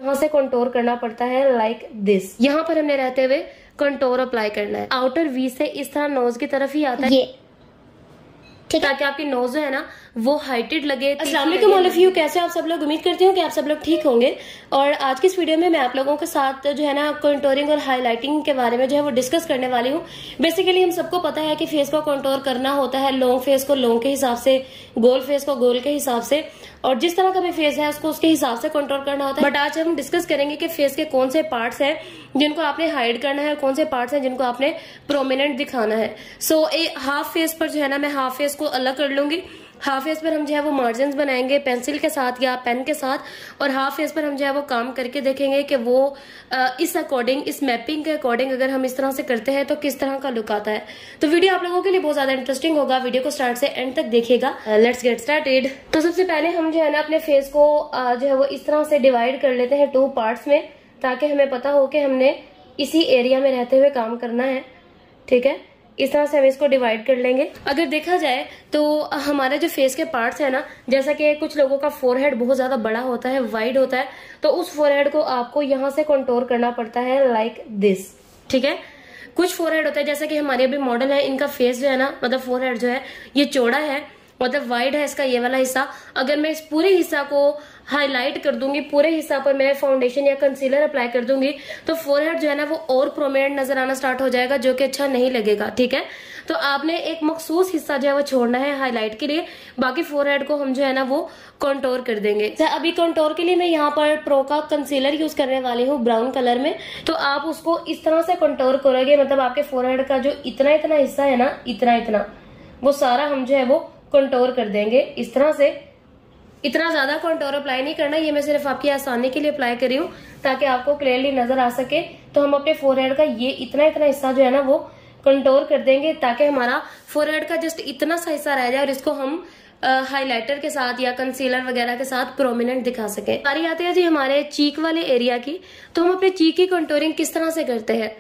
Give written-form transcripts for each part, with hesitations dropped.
यहाँ से कंटूर करना पड़ता है लाइक दिस। यहाँ पर हमने रहते हुए कंटूर अप्लाई करना है। आउटर वी से इस तरह नोज की तरफ ही आता है ये, ठीक है, ताकि आपकी नोज है ना वो हाइटेड लगे। अस्सलाम वालेकुम ऑल ऑफ यू, कैसे आप सब लोग? उम्मीद करती हूँ कि आप सब लोग ठीक होंगे। और आज की इस वीडियो में मैं आप लोगों के साथ जो है ना कंटूरिंग और हाईलाइटिंग के बारे में जो है वो डिस्कस करने वाली हूँ। बेसिकली हम सबको पता है कि फेस को कंटूर करना होता है, लॉन्ग फेस को लॉन्ग के हिसाब से, गोल फेस को गोल के हिसाब से, और जिस तरह का भी फेस है उसको उसके हिसाब से कंटूर करना होता है। बट आज हम डिस्कस करेंगे कि फेस के कौन से पार्ट्स हैं जिनको आपने हाइड करना है, कौन से पार्ट्स हैं जिनको आपने प्रोमिनेंट दिखाना है। सो हाफ फेस पर जो है ना मैं हाफ फेस को अलग कर लूंगी। हाफ फेस पर हम जो है वो मार्जिन बनाएंगे पेंसिल के साथ या पेन के साथ, और हाफ फेस पर हम जो है वो काम करके देखेंगे कि वो इस अकॉर्डिंग, इस मैपिंग के अकॉर्डिंग अगर हम इस तरह से करते हैं तो किस तरह का लुक आता है। तो वीडियो आप लोगों के लिए बहुत ज्यादा इंटरेस्टिंग होगा, वीडियो को स्टार्ट से एंड तक देखिएगा। Let's get started. तो सबसे पहले हम जो है ना अपने फेस को जो है वो इस तरह से डिवाइड कर लेते हैं 2 पार्ट्स में, ताकि हमें पता हो कि हमने इसी एरिया में रहते हुए काम करना है। ठीक है, इस तरह से हम इसको डिवाइड कर लेंगे। अगर देखा जाए तो हमारे जो फेस के पार्ट्स है ना, जैसा कि कुछ लोगों का फोरहेड बहुत ज्यादा बड़ा होता है, वाइड होता है, तो उस फोरहेड को आपको यहाँ से कंटूर करना पड़ता है लाइक दिस। ठीक है, कुछ फोरहेड होता है जैसा कि हमारे अभी मॉडल है, इनका फेस जो है ना, मतलब फोरहेड जो है ये चौड़ा है, मतलब वाइड है इसका ये वाला हिस्सा। अगर मैं इस पूरे हिस्सा को हाईलाइट कर दूंगी, पूरे हिस्सा पर मैं फाउंडेशन या कंसीलर अप्लाई कर दूंगी, तो फोरहेड जो है ना वो और प्रोमिनेंट नजर आना स्टार्ट हो जाएगा, जो कि अच्छा नहीं लगेगा। ठीक है, तो आपने एक मखसूस हिस्सा जो है वो छोड़ना है हाईलाइट के लिए, बाकी फोरहेड को हम जो है ना वो कंटूर कर देंगे। अभी कंटूर के लिए मैं यहाँ पर प्रो का कंसीलर यूज करने वाली हूँ ब्राउन कलर में। तो आप उसको इस तरह से कंटूर करोगे, मतलब आपके फोरहेड का जो इतना इतना हिस्सा है ना, इतना इतना, वो सारा हम जो है वो कंटूर कर देंगे इस तरह से। इतना ज्यादा कंटूर अप्लाई नहीं करना, ये मैं सिर्फ आपकी आसानी के लिए अप्लाई कर रही हूँ ताकि आपको क्लियरली नजर आ सके। तो हम अपने फोरहेड का ये इतना इतना हिस्सा जो है ना वो कंटूर कर देंगे, ताकि हमारा फोरहेड का जस्ट इतना सा हिस्सा रह जाए और इसको हम हाइलाइटर के साथ या कंसीलर वगैरह के साथ प्रोमिनेंट दिखा सके। बारी आती है जी हमारे चीक वाले एरिया की। तो हम अपने चीक की कंटूरिंग किस तरह से करते हैं,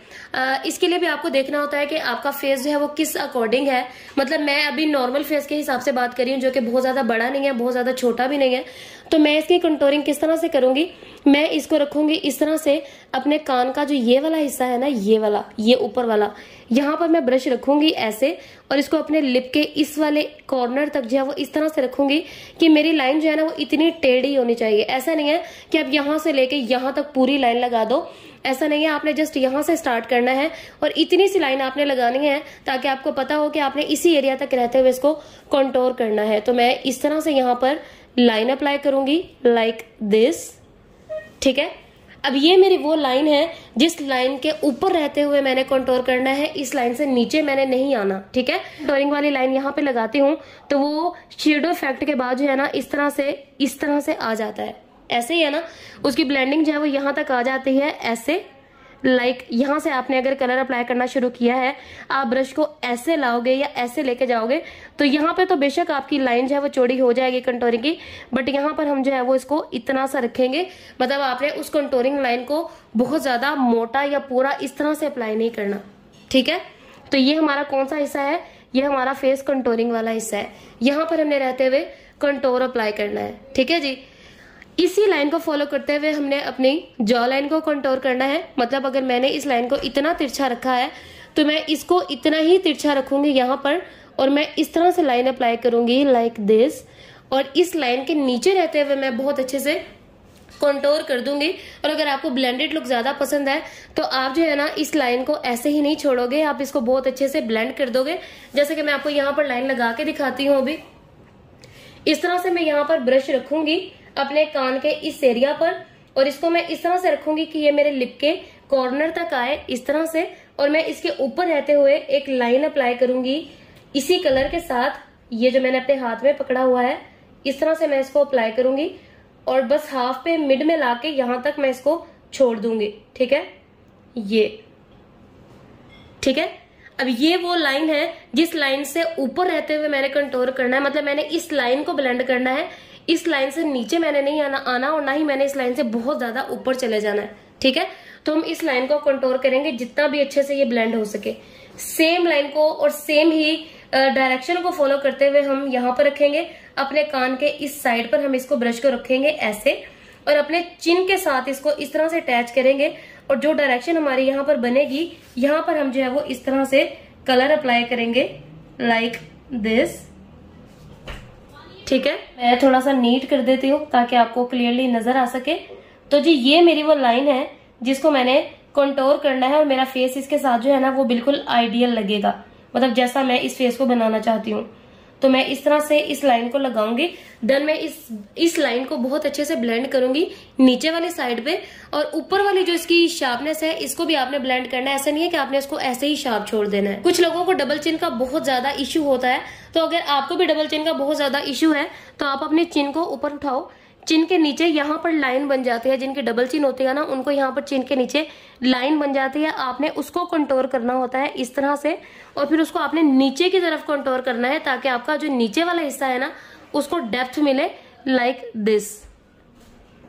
इसके लिए भी आपको देखना होता है कि आपका फेस जो है वो किस अकॉर्डिंग है। मतलब मैं अभी नॉर्मल फेस के हिसाब से बात कर रही हूँ, जो कि बहुत ज्यादा बड़ा नहीं है, बहुत ज्यादा छोटा भी नहीं है। तो मैं इसकी कंटूरिंग किस तरह से करूंगी, मैं इसको रखूंगी इस तरह से। अपने कान का जो ये वाला हिस्सा है ना, ये वाला, ये ऊपर वाला, यहाँ पर मैं ब्रश रखूंगी ऐसे, और इसको अपने लिप के इस वाले कॉर्नर तक जो है वो इस तरह से रखूंगी कि मेरी लाइन जो है ना वो इतनी टेढ़ी होनी चाहिए। ऐसा नहीं है कि आप यहाँ से लेके यहाँ तक पूरी लाइन लगा दो, ऐसा नहीं है। आपने जस्ट यहाँ से स्टार्ट करना है और इतनी सी लाइन आपने लगानी है, ताकि आपको पता हो कि आपने इसी एरिया तक रहते हुए इसको कंटूर करना है। तो मैं इस तरह से यहाँ पर लाइन अप्लाई करूंगी लाइक दिस। ठीक है, अब ये मेरी वो लाइन है जिस लाइन के ऊपर रहते हुए मैंने कंटूर करना है, इस लाइन से नीचे मैंने नहीं आना। ठीक है, कंटूरिंग वाली लाइन यहाँ पे लगाती हूँ तो वो शेडो इफेक्ट के बाद जो है ना इस तरह से आ जाता है। ऐसे ही है ना, उसकी ब्लेंडिंग जो है वो यहाँ तक आ जाती है ऐसे। लाइक यहाँ से आपने अगर कलर अप्लाई करना शुरू किया है, आप ब्रश को ऐसे लाओगे या ऐसे लेके जाओगे तो यहाँ पे तो बेशक आपकी लाइन जो है वो चौड़ी हो जाएगी कंटूरिंग की, बट यहाँ पर हम जो है वो इसको इतना सा रखेंगे। मतलब आपने उस कंटूरिंग लाइन को बहुत ज्यादा मोटा या पूरा इस तरह से अप्लाई नहीं करना। ठीक है, तो ये हमारा कौन सा हिस्सा है, ये हमारा फेस कंटूरिंग वाला हिस्सा है। यहाँ पर हमने रहते हुए कंटूर अप्लाई करना है। ठीक है जी, इसी लाइन को फॉलो करते हुए हमने अपनी जॉ लाइन को कंटूर करना है। मतलब अगर मैंने इस लाइन को इतना तिरछा रखा है तो मैं इसको इतना ही तिरछा रखूंगी यहाँ पर, और मैं इस तरह से लाइन अप्लाई करूंगी लाइक दिस। और इस लाइन के नीचे रहते हुए मैं बहुत अच्छे से कंटूर कर दूंगी। और अगर आपको ब्लेंडेड लुक ज्यादा पसंद है तो आप जो है ना इस लाइन को ऐसे ही नहीं छोड़ोगे, आप इसको बहुत अच्छे से ब्लेंड कर दोगे। जैसे कि मैं आपको यहाँ पर लाइन लगा के दिखाती हूँ। अभी इस तरह से मैं यहाँ पर ब्रश रखूंगी अपने कान के इस एरिया पर, और इसको मैं इस तरह से रखूंगी कि ये मेरे लिप के कॉर्नर तक आए इस तरह से। और मैं इसके ऊपर रहते हुए एक लाइन अप्लाई करूंगी इसी कलर के साथ। ये जो मैंने अपने हाथ में पकड़ा हुआ है, इस तरह से मैं इसको अप्लाई करूंगी और बस हाफ पे मिड में लाके यहां तक मैं इसको छोड़ दूंगी। ठीक है, ये ठीक है। अब ये वो लाइन है जिस लाइन से ऊपर रहते हुए मैंने कंटूर करना है, मतलब मैंने इस लाइन को ब्लेंड करना है। इस लाइन से नीचे मैंने नहीं आना और ना ही मैंने इस लाइन से बहुत ज्यादा ऊपर चले जाना है। ठीक है, तो हम इस लाइन को कंटूर करेंगे जितना भी अच्छे से ये ब्लेंड हो सके। सेम लाइन को और सेम ही डायरेक्शन को फॉलो करते हुए हम यहाँ पर रखेंगे। अपने कान के इस साइड पर हम इसको ब्रश को रखेंगे ऐसे, और अपने चिन के साथ इसको इस तरह से अटैच करेंगे और जो डायरेक्शन हमारी यहाँ पर बनेगी यहाँ पर हम जो है वो इस तरह से कलर अप्लाई करेंगे लाइक दिस। ठीक है, मैं थोड़ा सा नीट कर देती हूँ ताकि आपको क्लियरली नजर आ सके। तो जी ये मेरी वो लाइन है जिसको मैंने कंटोर करना है और मेरा फेस इसके साथ जो है ना वो बिल्कुल आइडियल लगेगा, मतलब जैसा मैं इस फेस को बनाना चाहती हूँ। तो मैं इस तरह से इस लाइन को लगाऊंगी। देन मैं इस लाइन को बहुत अच्छे से ब्लेंड करूंगी नीचे वाली साइड पे, और ऊपर वाली जो इसकी शार्पनेस है इसको भी आपने ब्लेंड करना है। ऐसा नहीं है कि आपने इसको ऐसे ही शार्प छोड़ देना है। कुछ लोगों को डबल चिन का बहुत ज्यादा इश्यू होता है, तो अगर आपको भी डबल चिन का बहुत ज्यादा इश्यू है तो आप अपनी चिन को ऊपर उठाओ, चिन के नीचे यहाँ पर लाइन बन जाती है। जिनकी डबल चिन होती है ना उनको यहाँ पर चिन के नीचे लाइन बन जाती है, आपने उसको कंटोर करना होता है इस तरह से, और फिर उसको आपने नीचे की तरफ कंटोर करना है ताकि आपका जो नीचे वाला हिस्सा है ना उसको डेप्थ मिले लाइक दिस।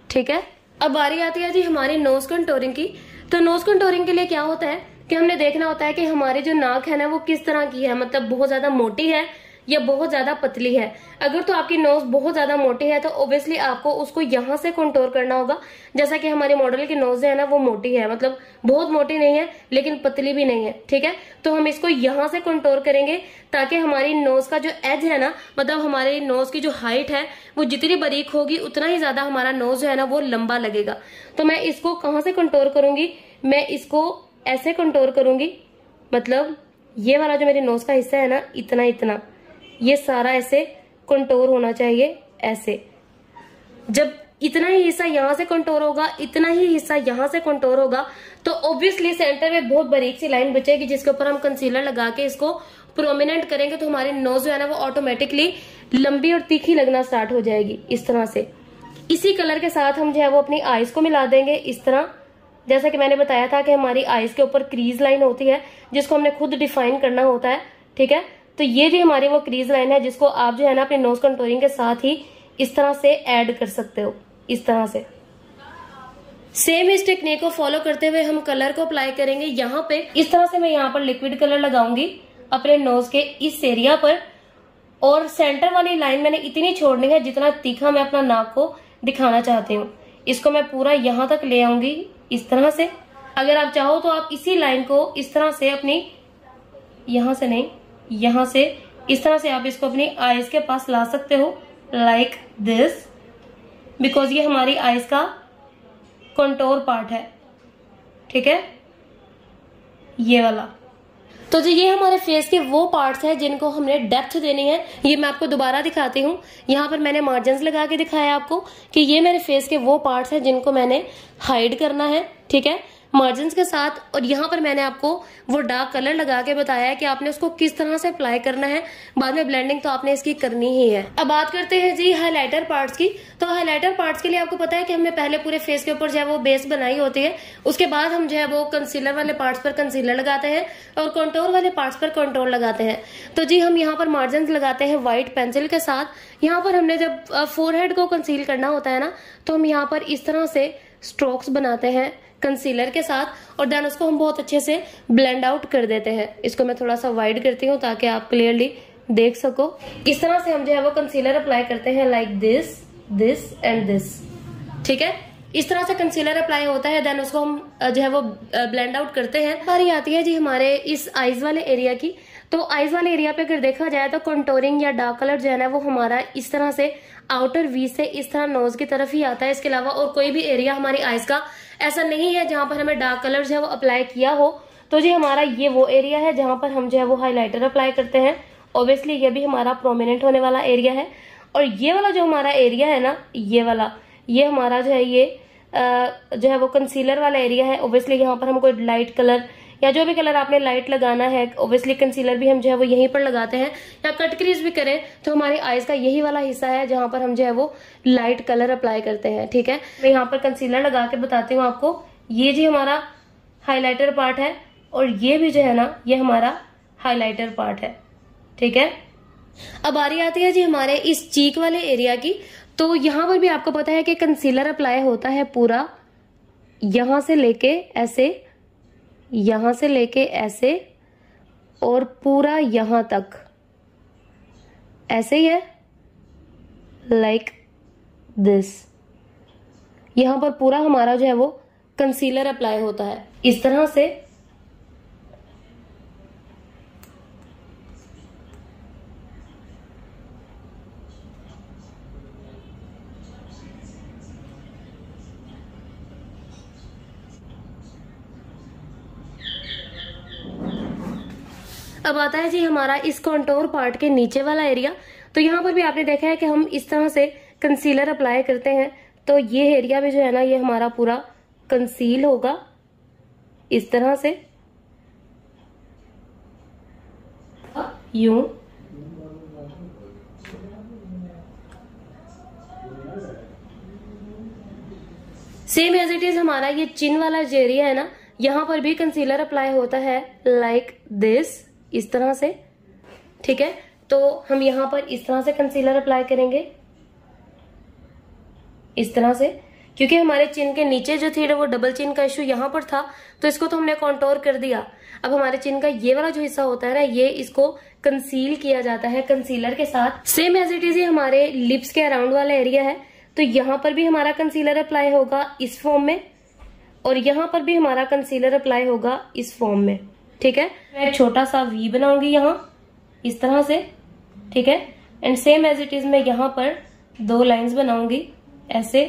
ठीक है, अब बारी आती है जी हमारी नोज कंटोरिंग की। तो नोज कंटोरिंग के लिए क्या होता है कि हमने देखना होता है कि हमारी जो नाक है ना वो किस तरह की है, मतलब बहुत ज्यादा मोटी है या बहुत ज्यादा पतली है। अगर तो आपकी नोज बहुत ज्यादा मोटी है तो ऑब्वियसली आपको उसको यहाँ से कंटोर करना होगा। जैसा कि हमारे मॉडल की नोज है ना वो मोटी है, मतलब बहुत मोटी नहीं है लेकिन पतली भी नहीं है। ठीक है, तो हम इसको यहाँ से कंटोर करेंगे ताकि हमारी नोज का जो एज है ना, मतलब हमारी नोज की जो हाइट है वो जितनी बारीक होगी उतना ही ज्यादा हमारा नोज जो है ना वो लंबा लगेगा। तो मैं इसको कहाँ से कंटोर करूंगी, मैं इसको ऐसे कंटोर करूंगी, मतलब ये वाला जो मेरी नोज का हिस्सा है ना इतना इतना ये सारा ऐसे कंटोर होना चाहिए ऐसे। जब इतना ही हिस्सा यहाँ से कंटोर होगा, इतना ही हिस्सा यहाँ से कंटोर होगा, तो ऑब्वियसली सेंटर में बहुत बारीक सी लाइन बचेगी जिसके ऊपर हम कंसीलर लगा के इसको प्रोमिनेंट करेंगे, तो हमारी नोज जो है ना वो ऑटोमेटिकली लंबी और तीखी लगना स्टार्ट हो जाएगी इस तरह से। इसी कलर के साथ हम जो है वो अपनी आईज को मिला देंगे इस तरह। जैसा कि मैंने बताया था कि हमारी आईज के ऊपर क्रीज लाइन होती है जिसको हमने खुद डिफाइन करना होता है। ठीक है, तो ये भी हमारी वो क्रीज लाइन है जिसको आप जो है ना अपनी नोज कंटोरिंग के साथ ही इस तरह से ऐड कर सकते हो इस तरह से। सेम इस टेक्निक को फॉलो करते हुए हम कलर को अप्लाई करेंगे यहाँ पे। इस तरह से मैं यहाँ पर लिक्विड कलर लगाऊंगी अपने नोज के इस एरिया पर, और सेंटर वाली लाइन मैंने इतनी छोड़नी है जितना तीखा मैं अपना नाक को दिखाना चाहती हूँ। इसको मैं पूरा यहाँ तक ले आऊंगी इस तरह से। अगर आप चाहो तो आप इसी लाइन को इस तरह से अपनी, यहाँ से नहीं, यहाँ से इस तरह से आप इसको अपनी आईज के पास ला सकते हो लाइक दिस, बिकॉज ये हमारी आईज का कंटोर पार्ट है। ठीक है, ये वाला। तो जो ये हमारे फेस के वो पार्ट्स हैं जिनको हमने डेप्थ देनी है, ये मैं आपको दोबारा दिखाती हूँ। यहाँ पर मैंने मार्जिन्स लगा के दिखाया आपको कि ये मेरे फेस के वो पार्ट्स हैं जिनको मैंने हाइड करना है। ठीक है, मार्जिन्स के साथ, और यहाँ पर मैंने आपको वो डार्क कलर लगा के बताया है कि आपने उसको किस तरह से अप्लाई करना है। बाद में ब्लेंडिंग तो आपने इसकी करनी ही है। अब बात करते हैं जी हाइलाइटर पार्ट्स की। तो हाइलाइटर पार्ट्स के लिए आपको पता है कि हमने पहले पूरे फेस के ऊपर जो है वो बेस बनाई होती है, उसके बाद हम जो है वो कंसीलर वाले पार्ट्स पर कंसीलर लगाते हैं और कंटोर वाले पार्ट्स पर कंटोर लगाते हैं। तो जी हम यहाँ पर मार्जिन्स लगाते हैं व्हाइट पेंसिल के साथ। यहाँ पर हमने जब फोरहेड को कंसील करना होता है ना, तो हम यहाँ पर इस तरह से स्ट्रोक्स बनाते हैं कंसीलर के साथ, और देन उसको हम बहुत अच्छे से ब्लेंड आउट कर देते हैं। इसको मैं थोड़ा सा वाइड करती हूँ ताकि आप क्लियरली देख सको। इस तरह से हम जो है वो कंसीलर अप्लाई करते हैं like this, this and this. ठीक है, इस तरह से कंसीलर अप्लाई होता है, देन उसको हम जो है वो ब्लेंड आउट करते हैं। बारी आती है जी हमारे इस आईज वाले एरिया की। तो आईज वाले एरिया पे अगर देखा जाए तो कंटोरिंग या डार्क कलर जो है ना वो हमारा इस तरह से आउटर वी से इस तरह नोज की तरफ ही आता है। इसके अलावा और कोई भी एरिया हमारी आईज का ऐसा नहीं है जहां पर हमें डार्क कलर जो है वो अप्लाई किया हो। तो जी हमारा ये वो एरिया है जहां पर हम जो है वो हाइलाइटर अप्लाई करते हैं। ऑब्वियसली ये भी हमारा प्रोमिनेंट होने वाला एरिया है, और ये वाला जो हमारा एरिया है ना, ये वाला, ये हमारा जो है ये जो है वो कंसीलर वाला एरिया है। ऑब्वियसली यहाँ पर हम कोई लाइट कलर या जो भी कलर आपने लाइट लगाना है, ऑब्वियसली कंसीलर भी हम जो है वो यहीं पर लगाते हैं, या कट क्रीज भी करें तो हमारी आईज का यही वाला हिस्सा है जहां पर हम जो है वो लाइट कलर अप्लाई करते हैं। ठीक है, मैं यहाँ पर कंसीलर लगा के बताती हूँ आपको। ये जी हमारा हाइलाइटर पार्ट है, और ये भी जो है ना ये हमारा हाइलाइटर पार्ट है। ठीक है, अब बारी आती है जी हमारे इस चीक वाले एरिया की। तो यहाँ पर भी आपको पता है कि कंसीलर अप्लाई होता है पूरा यहां से लेके ऐसे, यहां से लेके ऐसे, और पूरा यहां तक ऐसे ही है लाइक दिस। यहाँ पर पूरा हमारा जो है वो कंसीलर अप्लाई होता है इस तरह से। अब आता है जी हमारा इस कॉन्टोर पार्ट के नीचे वाला एरिया। तो यहाँ पर भी आपने देखा है कि हम इस तरह से कंसीलर अप्लाई करते हैं, तो ये एरिया भी जो है ना ये हमारा पूरा कंसील होगा इस तरह से यूं। सेम एज इट इज हमारा ये चिन वाला जो एरिया है ना, यहाँ पर भी कंसीलर अप्लाई होता है लाइक दिस, इस तरह से। ठीक है, तो हम यहाँ पर इस तरह से कंसीलर अप्लाई करेंगे इस तरह से, क्योंकि हमारे चिन के नीचे जो थी वो डबल चिन का इशू यहाँ पर था, तो इसको तो हमने कॉन्टोर कर दिया। अब हमारे चिन का ये वाला जो हिस्सा होता है ना, ये इसको कंसील किया जाता है कंसीलर के साथ। सेम एज इट इज ये हमारे लिप्स के अराउंड वाला एरिया है, तो यहाँ पर भी हमारा कंसीलर अप्लाई होगा इस फॉर्म में, और यहाँ पर भी हमारा कंसीलर अप्लाई होगा इस फॉर्म में। ठीक है, मैं एक छोटा सा वी बनाऊंगी यहाँ इस तरह से। ठीक है, and same as it is मैं यहाँ पर 2 लाइंस बनाऊंगी ऐसे,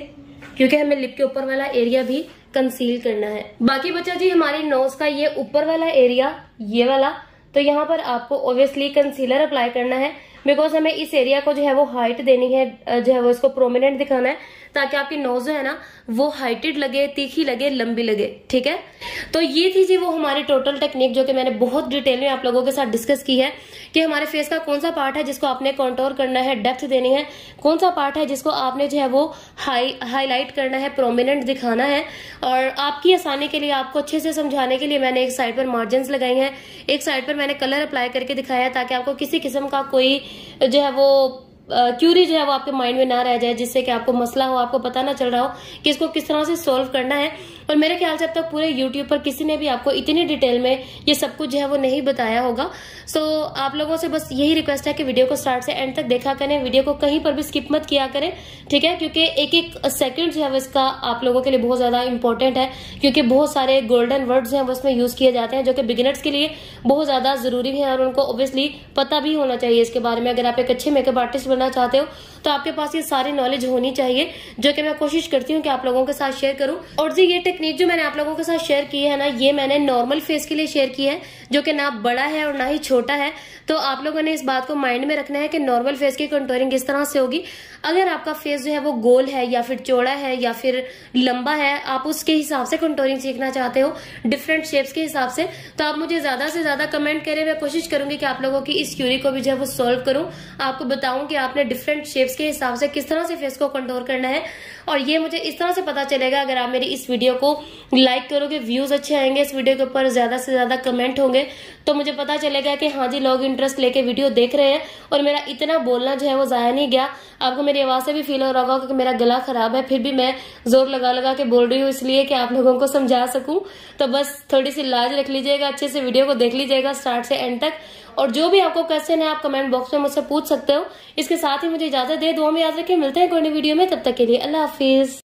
क्योंकि हमें लिप के ऊपर वाला एरिया भी कंसील करना है। बाकी बचा जी हमारी नोज का ये ऊपर वाला एरिया, ये वाला, तो यहाँ पर आपको ऑब्वियसली कंसीलर अप्लाई करना है, बिकॉज हमें इस एरिया को जो है वो हाइट देनी है, जो है वो इसको प्रोमिनेंट दिखाना है, ताकि आपकी नोज जो है ना वो हाइटेड लगे, तीखी लगे, लंबी लगे। ठीक है, तो ये थी जी वो हमारी टोटल टेक्निक जो कि मैंने बहुत डिटेल में आप लोगों के साथ डिस्कस की है कि हमारे फेस का कौन सा पार्ट है जिसको आपने कॉन्टोर करना है, डेप्थ देनी है, कौन सा पार्ट है जिसको आपने जो है वो हाईलाइट करना है, प्रोमिनेंट दिखाना है। और आपकी आसानी के लिए, आपको अच्छे से समझाने के लिए मैंने एक साइड पर मार्जिन्स लगाई हैं, एक साइड पर मैंने कलर अप्लाई करके दिखाया है, ताकि आपको किसी किस्म का कोई जो है वो क्यूरी जो है वो आपके माइंड में ना रह जाए, जिससे कि आपको मसला हो, आपको पता ना चल रहा हो कि इसको किस तरह से सॉल्व करना है। और मेरे ख्याल से अब तक पूरे YouTube पर किसी ने भी आपको इतनी डिटेल में ये सब कुछ जो है वो नहीं बताया होगा। सो आप लोगों से बस यही रिक्वेस्ट है कि वीडियो को स्टार्ट से एंड तक देखा करें, वीडियो को कहीं पर भी स्किप मत किया करें। ठीक है, क्योंकि एक एक सेकंड जो है वो इसका आप लोगों के लिए बहुत ज्यादा इंपॉर्टेंट है, क्योंकि बहुत सारे गोल्डन वर्ड्स हैं वो इसमें यूज किए जाते हैं, जो कि बिगिनर्स के लिए बहुत ज्यादा जरूरी है, और उनको ऑब्वियसली पता भी होना चाहिए इसके बारे में। अगर आप एक अच्छे मेकअप आर्टिस्ट बनना चाहते हो तो आपके पास ये सारी नॉलेज होनी चाहिए, जो कि मैं कोशिश करती हूँ कि आप लोगों के साथ शेयर करूं। और जी ये टेक्निक जो मैंने आप लोगों के साथ शेयर की है ना, ये मैंने नॉर्मल फेस के लिए शेयर की है, जो कि ना बड़ा है और ना ही छोटा है। तो आप लोगों ने इस बात को माइंड में रखना है कि नॉर्मल फेस की कंटूरिंग इस तरह से होगी। अगर आपका फेस जो है वो गोल है या फिर चौड़ा है या फिर लंबा है, आप उसके हिसाब से कंटूरिंग सीखना चाहते हो, डिफरेंट शेप्स के हिसाब से, तो आप मुझे ज्यादा से ज्यादा कमेंट करें। मैं कोशिश करूंगी कि आप लोगों की इस क्यूरी को भी जो है वो सॉल्व करूं, आपको बताऊं कि आपने डिफरेंट शेप्स के हिसाब से किस तरह से फेस को कंटूर करना है। और ये मुझे इस तरह से पता चलेगा अगर आप मेरी इस वीडियो को लाइक करोगे, व्यूज अच्छे आएंगे, इस वीडियो के ऊपर ज्यादा से ज्यादा कमेंट होंगे, तो मुझे पता चलेगा कि हाँ जी लोग इंटरेस्ट लेके वीडियो देख रहे हैं और मेरा इतना बोलना जो है वो जाया नहीं गया। आपको मेरी आवाज से भी फील हो रहा होगा क्योंकि मेरा गला खराब है, फिर भी मैं जोर लगा लगा के बोल रही हूँ, इसलिए कि आप लोगों को समझा सकूं। तो बस थोड़ी सी लाज रख लीजिएगा, अच्छे से वीडियो को देख लीजिएगा स्टार्ट से एंड तक। और जो भी आपको क्वेश्चन है आप कमेंट बॉक्स में मुझसे पूछ सकते हो। इसके साथ ही मुझे इजाजत दे, दुआ में याद रखें, मिलते हैं कोई नई वीडियो में, तब तक के लिए अल्लाह हाफिज।